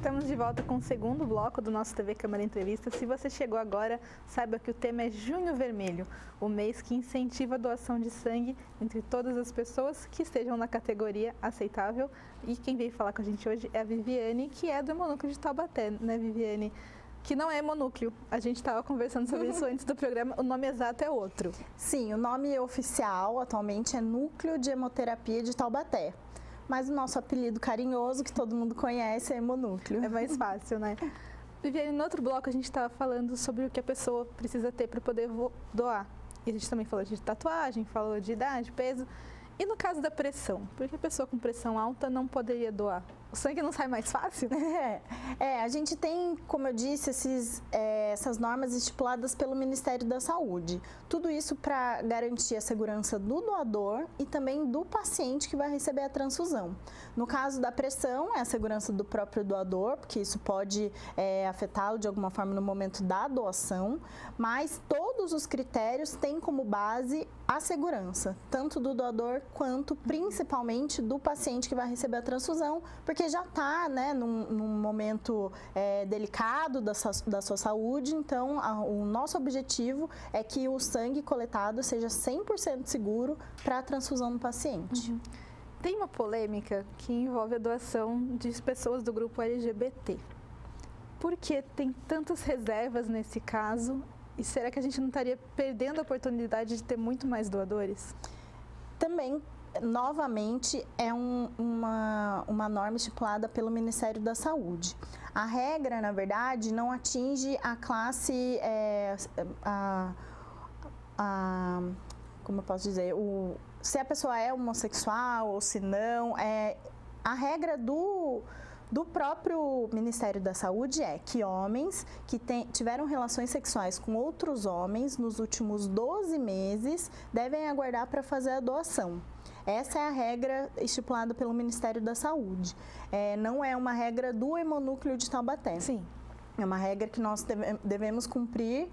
Estamos de volta com o segundo bloco do nosso TV Câmara Entrevista. Se você chegou agora, saiba que o tema é Junho Vermelho, o mês que incentiva a doação de sangue entre todas as pessoas que estejam na categoria aceitável. E quem veio falar com a gente hoje é a Viviane, que é do Hemonúcleo de Taubaté, né, Viviane? Que não é hemonúcleo. A gente estava conversando sobre isso antes do programa, o nome exato é outro. Sim, o nome oficial atualmente é Núcleo de Hemoterapia de Taubaté. Mas o nosso apelido carinhoso, que todo mundo conhece, é hemonúcleo. É mais fácil, né? Viviane, no outro bloco a gente estava falando sobre o que a pessoa precisa ter para poder doar. E a gente também falou de tatuagem, falou de idade, peso. E no caso da pressão? Por que a pessoa com pressão alta não poderia doar? O sangue não sai mais fácil? A gente tem, como eu disse, essas normas estipuladas pelo Ministério da Saúde. Tudo isso para garantir a segurança do doador e também do paciente que vai receber a transfusão. No caso da pressão, é a segurança do próprio doador, porque isso pode afetá-lo de alguma forma no momento da doação, mas todos os critérios têm como base a segurança, tanto do doador quanto principalmente do paciente que vai receber a transfusão, porque já está, né, num momento delicado da sua saúde. Então o nosso objetivo é que o sangue coletado seja 100% seguro para a transfusão do paciente. Tem uma polêmica que envolve a doação de pessoas do grupo LGBT. Por que tem tantas reservas nesse caso? E será que a gente não estaria perdendo a oportunidade de ter muito mais doadores? Também, novamente, é uma norma estipulada pelo Ministério da Saúde. A regra, na verdade, não atinge a classe, como eu posso dizer, se a pessoa é homossexual ou se não. A regra do próprio Ministério da Saúde é que homens que tiveram relações sexuais com outros homens nos últimos 12 meses devem aguardar para fazer a doação. Essa é a regra estipulada pelo Ministério da Saúde. Não é uma regra do Hemonúcleo de Taubaté. Sim. É uma regra que nós devemos cumprir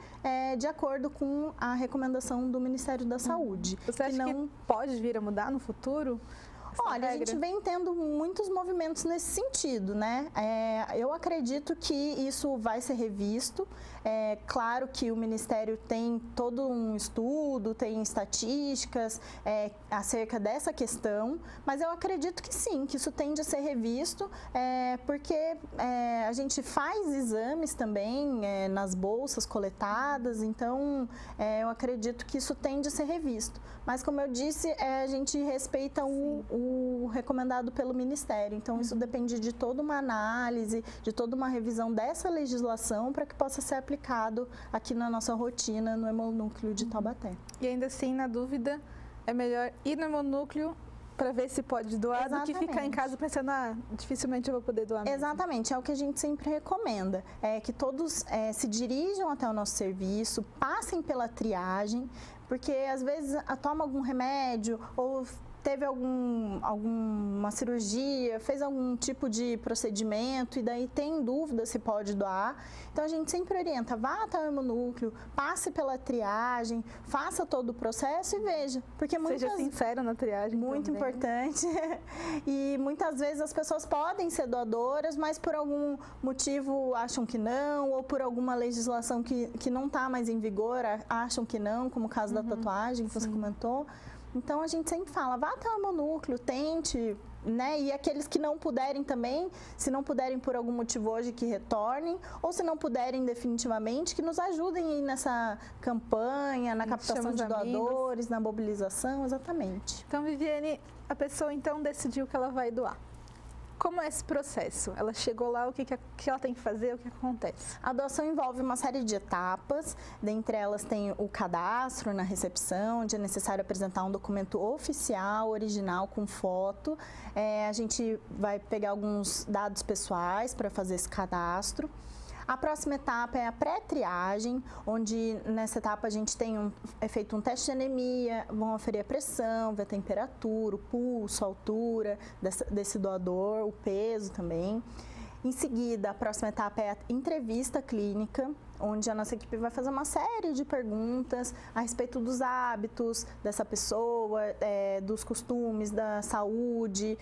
de acordo com a recomendação do Ministério da Saúde. Você acha que pode vir a mudar no futuro? Olha, a gente vem tendo muitos movimentos nesse sentido, né? Eu acredito que isso vai ser revisto. Claro que o Ministério tem todo um estudo, tem estatísticas acerca dessa questão, mas eu acredito que sim, que isso tende a ser revisto, porque a gente faz exames também nas bolsas coletadas, então eu acredito que isso tende a ser revisto. Mas, como eu disse, a gente respeita o recomendado pelo Ministério. Então, isso depende de toda uma análise, de toda uma revisão dessa legislação para que possa ser aplicado aqui na nossa rotina no Hemonúcleo de Taubaté. E ainda assim, na dúvida, é melhor ir no Hemonúcleo para ver se pode doar. Exatamente. Do que ficar em casa pensando, dificilmente eu vou poder doar mesmo. Exatamente, é o que a gente sempre recomenda, que todos se dirijam até o nosso serviço, passem pela triagem, porque às vezes toma algum remédio ou teve alguma cirurgia, fez algum tipo de procedimento e daí tem dúvida se pode doar. Então a gente sempre orienta, vá até o Hemonúcleo, passe pela triagem, faça todo o processo e veja. Porque seja sincero na triagem. Muito também. Importante. E muitas vezes as pessoas podem ser doadoras, mas por algum motivo acham que não, ou por alguma legislação que não está mais em vigor, acham que não, como o caso da tatuagem que você comentou. Então, a gente sempre fala, vá até o Hemonúcleo, tente, né? E aqueles que não puderem também, se não puderem por algum motivo hoje, que retornem, ou se não puderem definitivamente, que nos ajudem aí nessa campanha, na captação de doadores, na mobilização, exatamente. Então, Viviane, a pessoa então decidiu que ela vai doar. Como é esse processo? Ela chegou lá, o que ela tem que fazer, o que acontece? A doação envolve uma série de etapas, dentre elas tem o cadastro na recepção, onde é necessário apresentar um documento oficial, original, com foto. A gente vai pegar alguns dados pessoais para fazer esse cadastro. A próxima etapa é a pré-triagem, onde nessa etapa a gente é feito um teste de anemia, vão aferir a pressão, ver a temperatura, o pulso, a altura desse doador, o peso também. Em seguida, a próxima etapa é a entrevista clínica, onde a nossa equipe vai fazer uma série de perguntas a respeito dos hábitos dessa pessoa, dos costumes, da saúde,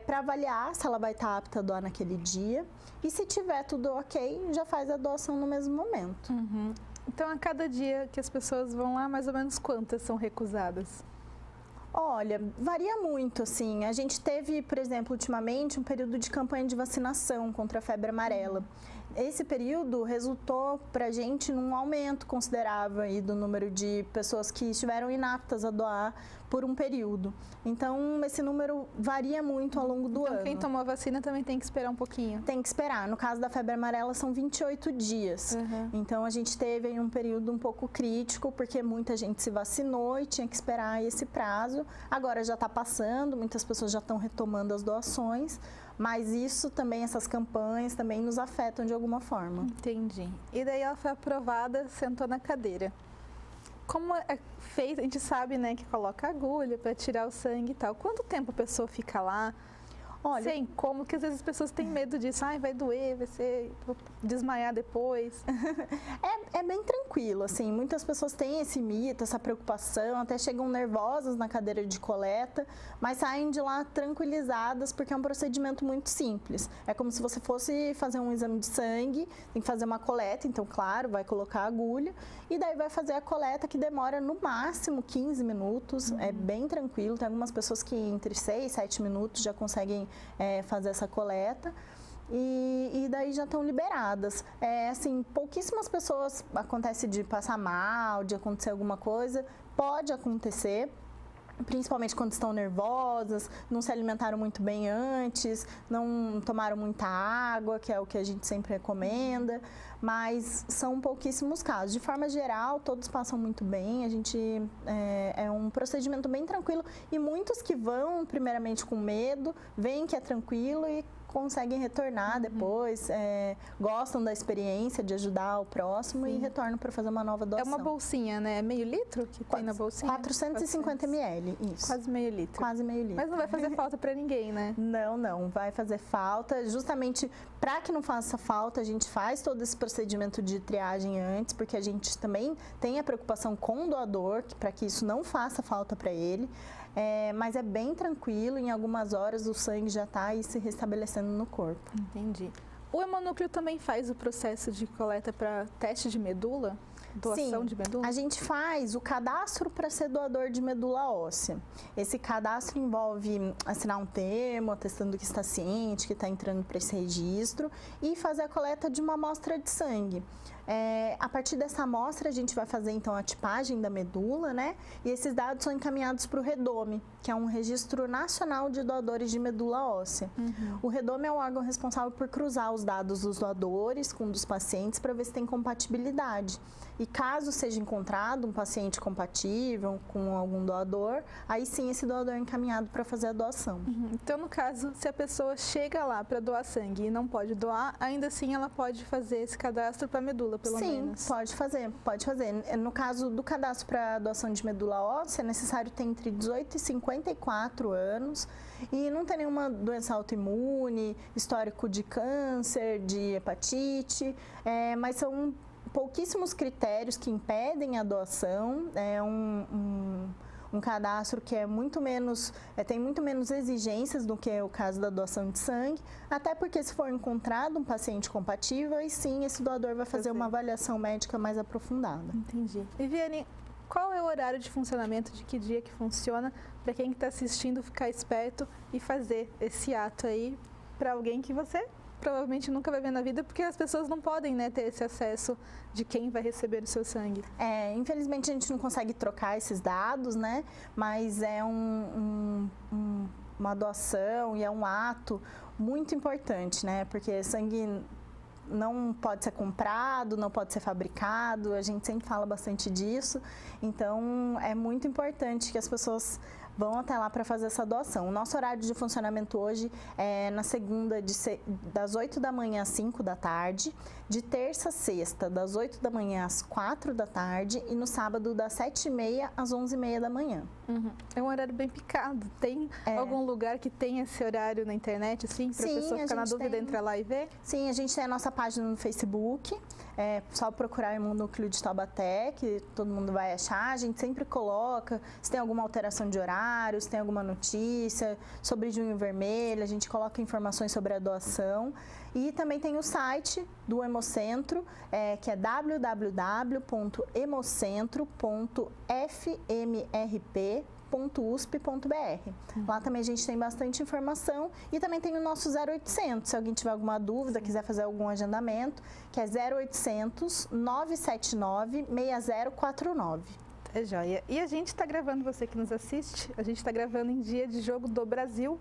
para avaliar se ela vai estar apta a doar naquele dia. E se tiver tudo ok, já faz a doação no mesmo momento. Uhum. Então, a cada dia que as pessoas vão lá, mais ou menos quantas são recusadas? Olha, varia muito, assim. A gente teve, por exemplo, ultimamente, um período de campanha de vacinação contra a febre amarela. Esse período resultou para a gente num aumento considerável aí do número de pessoas que estiveram inaptas a doar por um período. Então, esse número varia muito ao longo do ano. Quem tomou a vacina também tem que esperar um pouquinho. Tem que esperar. No caso da febre amarela, são 28 dias. Então, a gente teve aí um período um pouco crítico, porque muita gente se vacinou e tinha que esperar esse prazo. Agora já está passando, muitas pessoas já estão retomando as doações. Mas isso também, essas campanhas também nos afetam de alguma forma. Entendi. E daí ela foi aprovada, sentou na cadeira. Como é feito, a gente sabe, né, que coloca agulha para tirar o sangue e tal. Quanto tempo a pessoa fica lá? Olha, sem como, porque às vezes as pessoas têm medo disso. Ai, vai doer, vou desmaiar depois. É bem tranquilo, assim. Muitas pessoas têm esse mito, essa preocupação, até chegam nervosas na cadeira de coleta, mas saem de lá tranquilizadas porque é um procedimento muito simples. É como se você fosse fazer um exame de sangue, tem que fazer uma coleta, então, claro, vai colocar a agulha e daí vai fazer a coleta que demora no máximo 15 minutos. É bem tranquilo. Tem algumas pessoas que entre 6 e 7 minutos já conseguem fazer essa coleta e daí já estão liberadas. Assim, pouquíssimas pessoas acontece de passar mal, de acontecer alguma coisa, pode acontecer, principalmente quando estão nervosas, não se alimentaram muito bem antes, não tomaram muita água, que é o que a gente sempre recomenda, mas são pouquíssimos casos. De forma geral, todos passam muito bem, a gente é um procedimento bem tranquilo e muitos que vão primeiramente com medo, veem que é tranquilo e conseguem retornar depois, gostam da experiência de ajudar o próximo e retornam para fazer uma nova doação. É uma bolsinha, né? É meio litro que tem na bolsinha? 450 ml, isso. Quase meio litro. Quase meio litro. Mas não vai fazer falta para ninguém, né? Não vai fazer falta. Justamente para que não faça falta, a gente faz todo esse procedimento de triagem antes, porque a gente também tem a preocupação com o doador, para que isso não faça falta para ele. Mas é bem tranquilo, em algumas horas o sangue já está aí se restabelecendo no corpo. Entendi. O Hemonúcleo também faz o processo de coleta para teste de medula? Doação Sim, de medula? A gente faz o cadastro para ser doador de medula óssea. Esse cadastro envolve assinar um termo, atestando que está ciente, que está entrando para esse registro e fazer a coleta de uma amostra de sangue. A partir dessa amostra, a gente vai fazer então a tipagem da medula, né? E esses dados são encaminhados para o REDOME, que é um Registro Nacional de Doadores de Medula Óssea. O REDOME é o órgão responsável por cruzar os dados dos doadores com dos pacientes para ver se tem compatibilidade. E caso seja encontrado um paciente compatível com algum doador, aí sim esse doador é encaminhado para fazer a doação. Então, no caso, se a pessoa chega lá para doar sangue e não pode doar, ainda assim ela pode fazer esse cadastro para medula, pelo menos? Sim, pode fazer. No caso do cadastro para doação de medula óssea, é necessário ter entre 18 e 54 anos e não ter nenhuma doença autoimune, histórico de câncer, de hepatite, mas são pouquíssimos critérios que impedem a doação. É um cadastro que é muito menos, tem muito menos exigências do que o caso da doação de sangue, até porque se for encontrado um paciente compatível, aí sim esse doador vai fazer uma avaliação médica mais aprofundada. Entendi. Viviane, qual é o horário de funcionamento, de que dia que funciona, para quem está assistindo ficar esperto e fazer esse ato aí para alguém que você provavelmente nunca vai ver na vida, porque as pessoas não podem, né, ter esse acesso de quem vai receber o seu sangue. Infelizmente a gente não consegue trocar esses dados, né, mas é uma doação e é um ato muito importante, né, porque sangue não pode ser comprado, não pode ser fabricado, a gente sempre fala bastante disso. Então, é muito importante que as pessoas vão até lá para fazer essa doação. O nosso horário de funcionamento hoje é na segunda das 8 da manhã às 5 da tarde, de terça a sexta das 8 da manhã às 4 da tarde e no sábado das 7h30 às 11h30 da manhã. É um horário bem picado. Tem algum lugar que tem esse horário na internet, assim, para a pessoa ficar na dúvida, entrar lá e ver? Sim, a gente tem a nossa página no Facebook, é só procurar o Hemonúcleo de Taubaté, que todo mundo vai achar. A gente sempre coloca se tem alguma alteração de horário, se tem alguma notícia sobre Junho Vermelho, a gente coloca informações sobre a doação. E também tem o site do Hemocentro, que é www.hemocentro.fmrp.usp.br. Lá também a gente tem bastante informação e também tem o nosso 0800, se alguém tiver alguma dúvida, quiser fazer algum agendamento, que é 0800 979 6049. É joia. E a gente está gravando, você que nos assiste, a gente está gravando em dia de jogo do Brasil.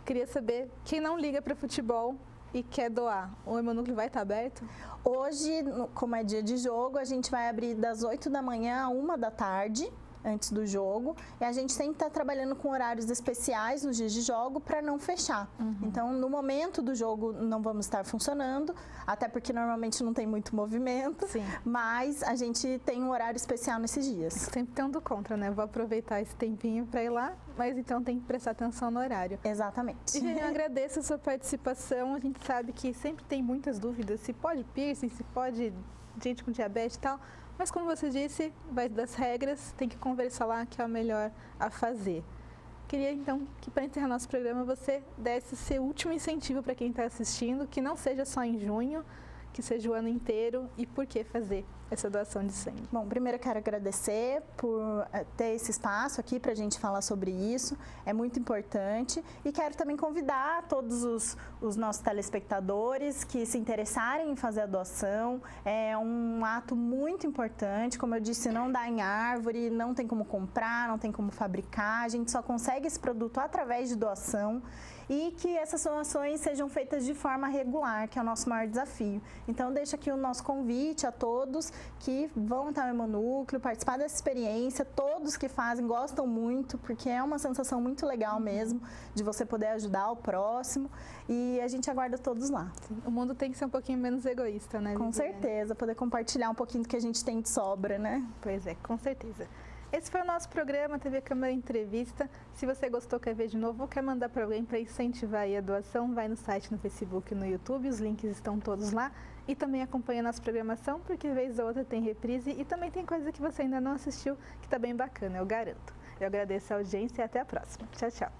Queria saber, quem não liga para futebol e quer doar, o Hemonúcleo vai estar aberto? Hoje, como é dia de jogo, a gente vai abrir das 8 da manhã à 1 da tarde, antes do jogo, e a gente sempre está trabalhando com horários especiais nos dias de jogo para não fechar. Então, no momento do jogo não vamos estar funcionando, até porque normalmente não tem muito movimento, mas a gente tem um horário especial nesses dias. Sempre tem um do contra, né? Vou aproveitar esse tempinho para ir lá, mas então tem que prestar atenção no horário. Exatamente. E eu agradeço a sua participação, a gente sabe que sempre tem muitas dúvidas, se pode piercing, se pode gente com diabetes e tal, mas como você disse, vai das regras, tem que conversar lá que é o melhor a fazer. Queria então que para encerrar nosso programa você desse seu último incentivo para quem está assistindo, que não seja só em junho, que seja o ano inteiro e por que fazer essa doação de sangue. Bom, primeiro eu quero agradecer por ter esse espaço aqui para a gente falar sobre isso, é muito importante e quero também convidar todos os nossos telespectadores que se interessarem em fazer a doação, é um ato muito importante, como eu disse, não dá em árvore, não tem como comprar, não tem como fabricar, a gente só consegue esse produto através de doação e que essas doações sejam feitas de forma regular, que é o nosso maior desafio. Então, deixo aqui o nosso convite a todos que vão estar no Hemonúcleo, participar dessa experiência, todos que fazem gostam muito, porque é uma sensação muito legal mesmo, de você poder ajudar o próximo, e a gente aguarda todos lá. Sim, o mundo tem que ser um pouquinho menos egoísta, né? Com certeza, poder compartilhar um pouquinho do que a gente tem de sobra, né? Pois é, com certeza. Esse foi o nosso programa TV Câmara Entrevista. Se você gostou, quer ver de novo ou quer mandar para alguém para incentivar aí a doação, vai no site, no Facebook e no YouTube, os links estão todos lá. E também acompanha a nossa programação, porque vez ou outra tem reprise e também tem coisa que você ainda não assistiu, que está bem bacana, eu garanto. Eu agradeço a audiência e até a próxima. Tchau, tchau.